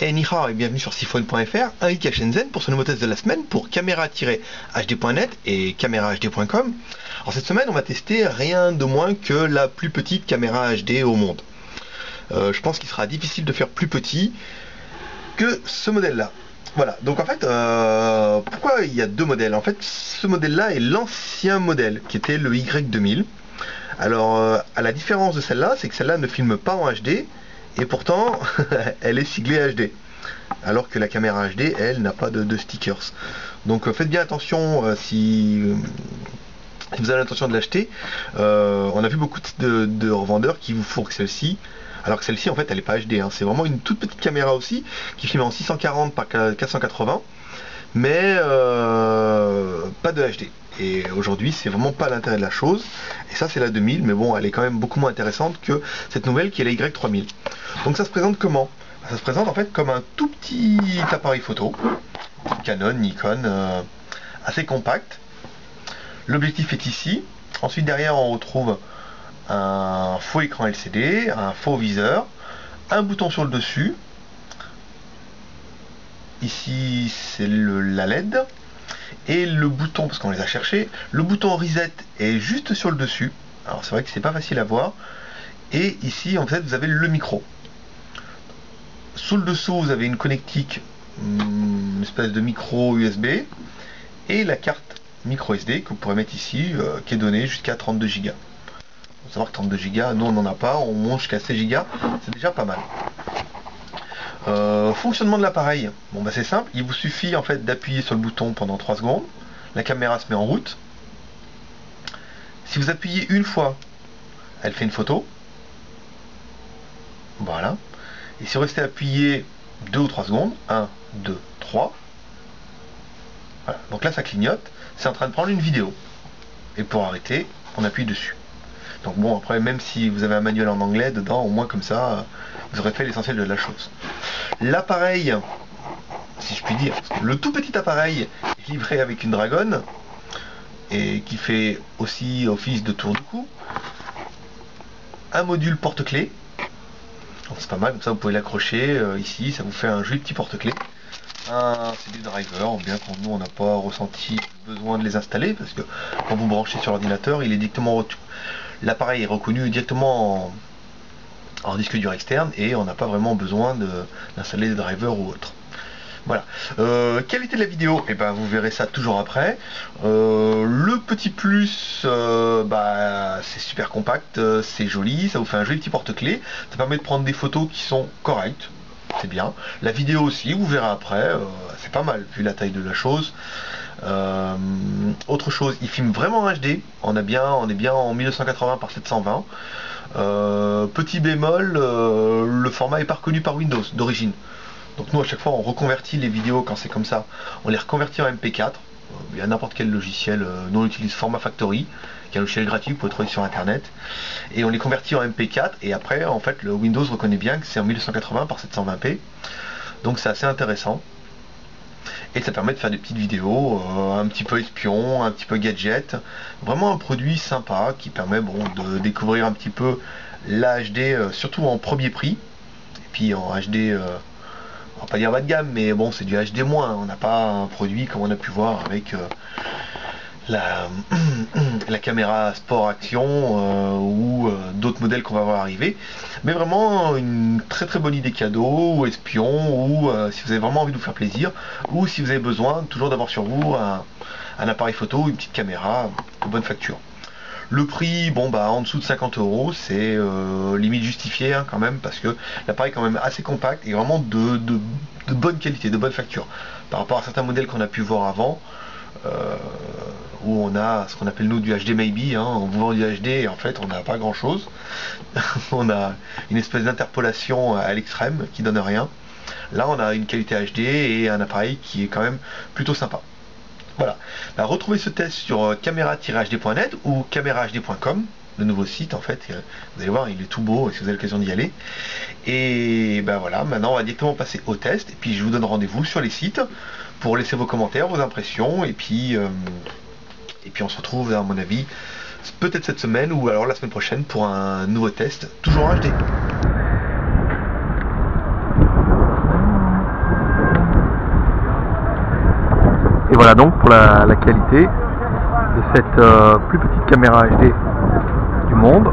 Et ni hao et bienvenue sur siphon.fr, invité à Shenzhen pour ce nouveau test de la semaine pour caméra-hd.net et caméra-hd.com. Alors cette semaine on va tester rien de moins que la plus petite caméra HD au monde. Je pense qu'il sera difficile de faire plus petit que ce modèle là. Voilà, donc en fait, pourquoi il y a deux modèles? En fait, ce modèle là est l'ancien modèle qui était le Y2000. Alors, à la différence de celle-là, c'est que celle-là ne filme pas en HD et pourtant elle est siglée HD. Alors que la caméra HD, elle, n'a pas de stickers. Donc faites bien attention si vous avez l'intention de l'acheter. On a vu beaucoup de revendeurs qui vous fourguent celle-ci. Alors que celle-ci en fait elle n'est pas HD, hein. C'est vraiment une toute petite caméra aussi qui filme en 640 par 480 mais pas de HD. Et aujourd'hui c'est vraiment pas l'intérêt de la chose. Et ça c'est la 2000, mais bon elle est quand même beaucoup moins intéressante que cette nouvelle qui est la Y3000. Donc ça se présente comment? Ça se présente en fait comme un tout petit appareil photo Canon, Nikon, assez compact. L'objectif est ici. Ensuite derrière on retrouve un faux écran LCD, un faux viseur, un bouton sur le dessus. Ici c'est la LED. Et le bouton, parce qu'on les a cherchés, le bouton reset est juste sur le dessus. Alors c'est vrai que c'est pas facile à voir. Et ici en fait vous avez le micro. Sous le dessous vous avez une connectique, une espèce de micro USB. Et la carte micro SD que vous pourrez mettre ici, qui est donnée jusqu'à 32 Go. Faut savoir que 32 Go, nous on n'en a pas, on monte jusqu'à 16 Go, c'est déjà pas mal. Fonctionnement de l'appareil, bon bah c'est simple, il vous suffit en fait d'appuyer sur le bouton pendant 3 secondes, la caméra se met en route. Si vous appuyez une fois, elle fait une photo. Voilà. Et si vous restez appuyé 2 ou 3 secondes, 1, 2, 3. Voilà. Donc là ça clignote, c'est en train de prendre une vidéo. Et pour arrêter, on appuie dessus. Donc bon, après, même si vous avez un manuel en anglais dedans, au moins comme ça, vous aurez fait l'essentiel de la chose. L'appareil, si je puis dire, le tout petit appareil est livré avec une Dragon et qui fait aussi office de tour de cou. Un module porte-clés. C'est pas mal, comme ça vous pouvez l'accrocher ici, ça vous fait un joli petit porte-clés. Un CD driver, bien que nous on n'a pas ressenti besoin de les installer parce que quand vous branchez sur l'ordinateur, il est directement l'appareil est reconnu directement en disque dur externe et on n'a pas vraiment besoin d'installer des drivers ou autre. Voilà. Quelle était la vidéo? Et ben vous verrez ça toujours après. Le petit plus, c'est super compact, c'est joli, ça vous fait un joli petit porte-clés, ça permet de prendre des photos qui sont correctes. C'est bien. La vidéo aussi, vous verrez après, c'est pas mal vu la taille de la chose. Autre chose, il filme vraiment en HD, on est bien en 1980 par 720. Petit bémol, le format est pas reconnu par Windows d'origine. Donc nous à chaque fois on reconvertit les vidéos quand c'est comme ça, on les reconvertit en MP4. Il y a n'importe quel logiciel, nous on utilise Format Factory, qui est un logiciel gratuit que vous pouvez trouver sur internet, et on les convertit en MP4 et après en fait le Windows reconnaît bien que c'est en 1980 par 720p, donc c'est assez intéressant et ça permet de faire des petites vidéos un petit peu espion, un petit peu gadget, vraiment un produit sympa qui permet de découvrir un petit peu la HD, surtout en premier prix, et puis en HD on va pas dire bas de gamme, mais bon c'est du HD-, on n'a pas un produit comme on a pu voir avec la caméra sport action ou d'autres modèles qu'on va voir arriver, mais vraiment une très très bonne idée cadeau ou espion, ou si vous avez vraiment envie de vous faire plaisir, ou si vous avez besoin toujours d'avoir sur vous un appareil photo ou une petite caméra de bonne facture. Le prix, en dessous de 50 €, c'est limite justifié quand même, parce que l'appareil est quand même assez compact et vraiment de bonne qualité, de bonne facture. Par rapport à certains modèles qu'on a pu voir avant, où on a ce qu'on appelle nous du HD maybe, on vous vend du HD et en fait on n'a pas grand chose. On a une espèce d'interpolation à l'extrême qui donne rien. Là on a une qualité HD et un appareil qui est quand même plutôt sympa. Voilà, retrouvez ce test sur caméra-hd.net ou caméra-hd.com, le nouveau site en fait, vous allez voir il est tout beau si vous avez l'occasion d'y aller. Et voilà, maintenant on va directement passer au test, et puis je vous donne rendez-vous sur les sites pour laisser vos commentaires, vos impressions, et puis on se retrouve à mon avis peut-être cette semaine ou alors la semaine prochaine pour un nouveau test, toujours en HD. voilà donc pour la qualité de cette plus petite caméra HD du monde.